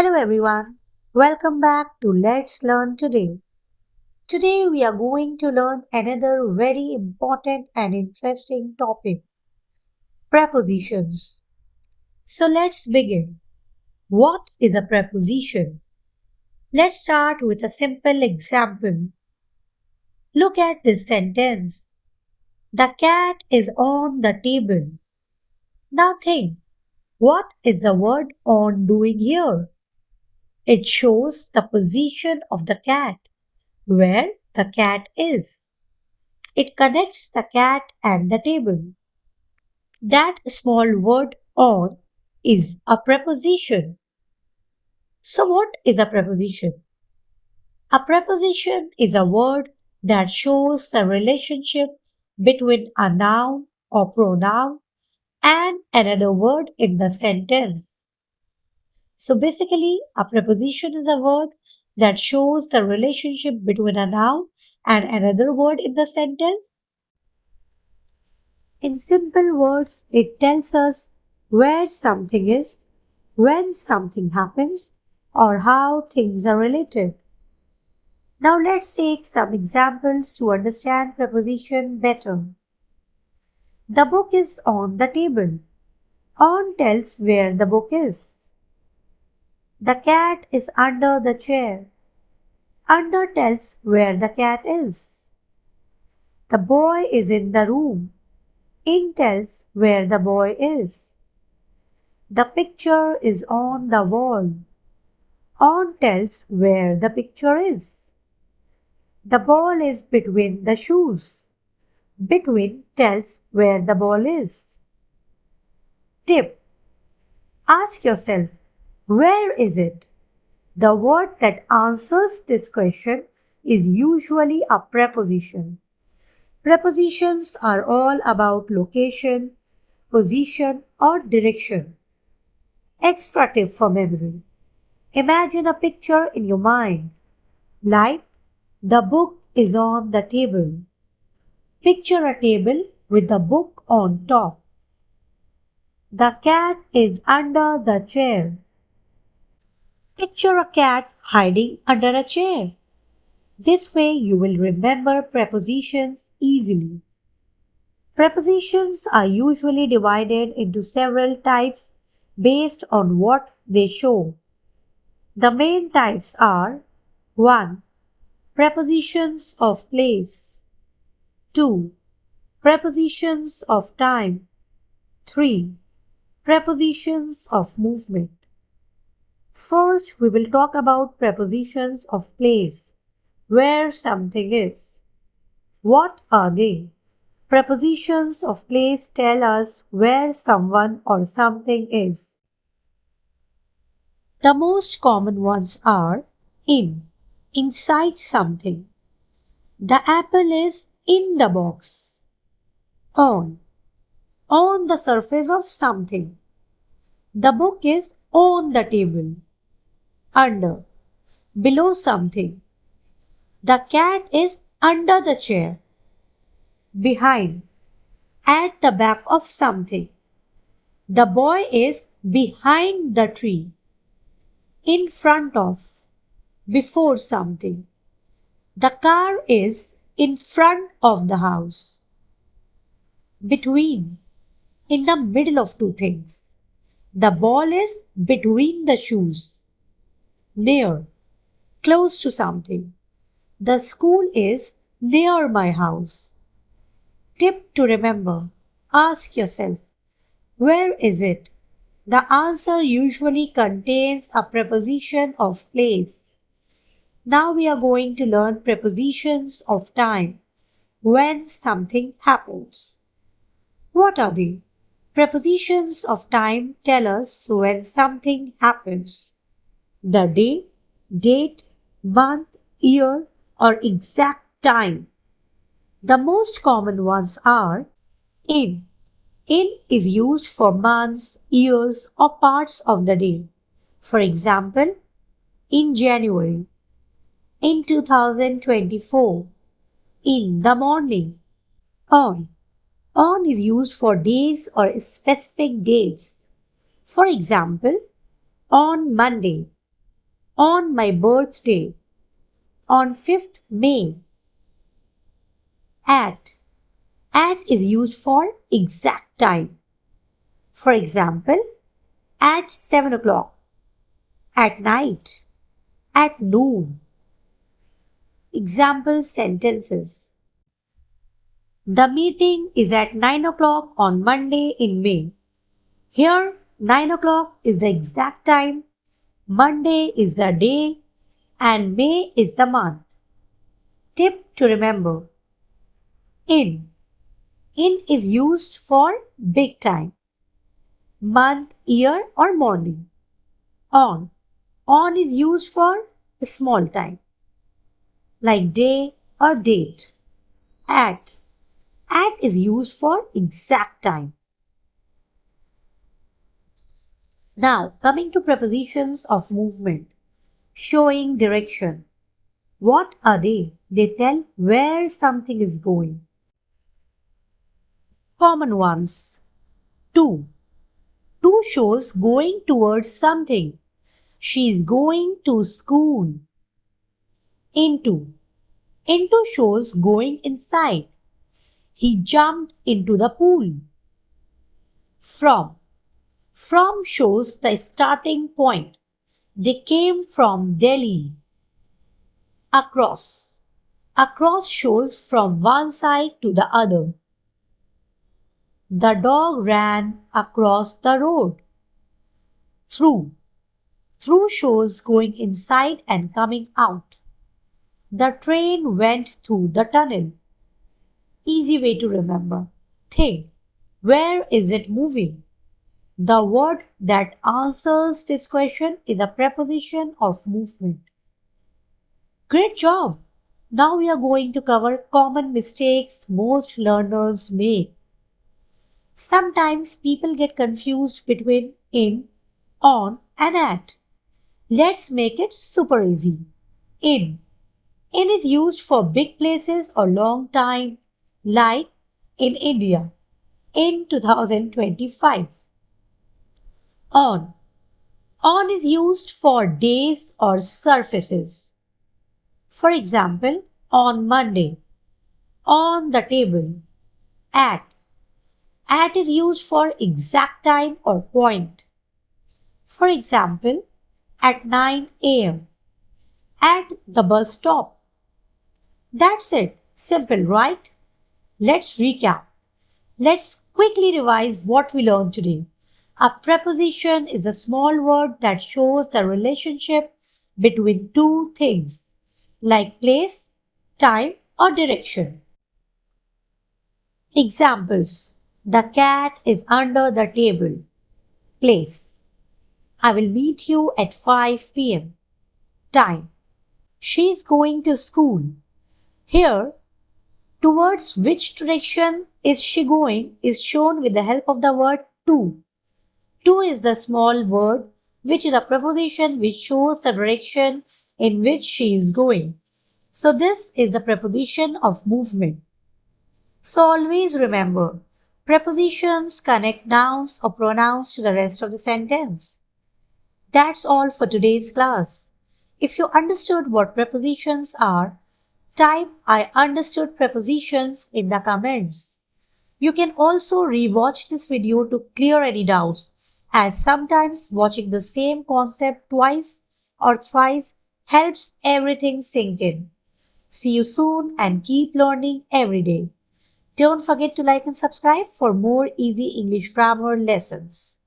Hello everyone, welcome back to Let's Learn Today. Today we are going to learn another very important and interesting topic, prepositions. So let's begin. What is a preposition? Let's start with a simple example. Look at this sentence. The cat is on the table. Now think, what is the word on doing here? It shows the position of the cat, where the cat is. It connects the cat and the table. That small word on is a preposition. So, what is a preposition? A preposition is a word that shows the relationship between a noun or pronoun and another word in the sentence. So basically, a preposition is a word that shows the relationship between a noun and another word in the sentence. In simple words, it tells us where something is, when something happens, or how things are related. Now let's take some examples to understand preposition better. The book is on the table. On tells where the book is. The cat is under the chair. Under tells where the cat is. The boy is in the room. In tells where the boy is. The picture is on the wall. On tells where the picture is. The ball is between the shoes. Between tells where the ball is. Tip. Ask yourself, where is it? The word that answers this question is usually a preposition. Prepositions are all about location, position, or direction. Extra tip for memory. Imagine a picture in your mind, like the book is on the table. Picture a table with the book on top. The cat is under the chair. Picture a cat hiding under a chair. This way you will remember prepositions easily. Prepositions are usually divided into several types based on what they show. The main types are 1. Prepositions of place. 2. Prepositions of time. 3. Prepositions of movement. First, we will talk about prepositions of place, where something is. What are they? Prepositions of place tell us where someone or something is. The most common ones are in, inside something. The apple is in the box. On the surface of something. The book is on the table. Under, below something. The cat is under the chair. Behind, at the back of something. The boy is behind the tree. In front of, before something. The car is in front of the house. Between, in the middle of two things. The ball is between the shoes. Near, close to something. The school is near my house. Tip to remember. Ask yourself, where is it? The answer usually contains a preposition of place. Now we are going to learn prepositions of time, when something happens. What are they? Prepositions of time tell us when something happens. The day, date, month, year, or exact time. The most common ones are in. In is used for months, years, or parts of the day. For example, in January, in 2024, in the morning. On. On is used for days or specific dates. For example, on Monday, On my birthday. On 5th May. At. At is used for exact time. For example, at 7 o'clock, at night, at noon. Example sentences. The meeting is at 9 o'clock on Monday in May. Here, 9 o'clock is the exact time, Monday is the day, and May is the month. Tip to remember. In. In is used for big time, month, year, or morning. On. On is used for small time, like day or date. At. At is used for exact time. Now, coming to prepositions of movement, showing direction. What are they? They tell where something is going. Common ones. To. To shows going towards something. She is going to school. Into. Into shows going inside. He jumped into the pool. From. From shows the starting point. They came from Delhi. Across. Across shows from one side to the other. The dog ran across the road. Through. Through shows going inside and coming out. The train went through the tunnel. Easy way to remember. Think. Where is it moving? The word that answers this question is a preposition of movement. Great job! Now we are going to cover common mistakes most learners make. Sometimes people get confused between in, on, and at. Let's make it super easy. In. In is used for big places or long time, like in India, in 2025. On. On is used for days or surfaces. For example, on Monday, on the table. At. At is used for exact time or point. For example, at 9 a.m. At the bus stop. That's it. Simple, right? Let's recap. Let's quickly revise what we learned today. A preposition is a small word that shows the relationship between two things, like place, time, or direction. Examples. The cat is under the table. Place. I will meet you at 5 p.m. Time. She is going to school. Here, towards which direction is she going is shown with the help of the word to. To is the small word which is a preposition which shows the direction in which she is going. So this is the preposition of movement. So always remember, prepositions connect nouns or pronouns to the rest of the sentence. That's all for today's class. If you understood what prepositions are, type I understood prepositions in the comments. You can also re-watch this video to clear any doubts, as sometimes watching the same concept twice or thrice helps everything sink in. See you soon and keep learning every day. Don't forget to like and subscribe for more easy English grammar lessons.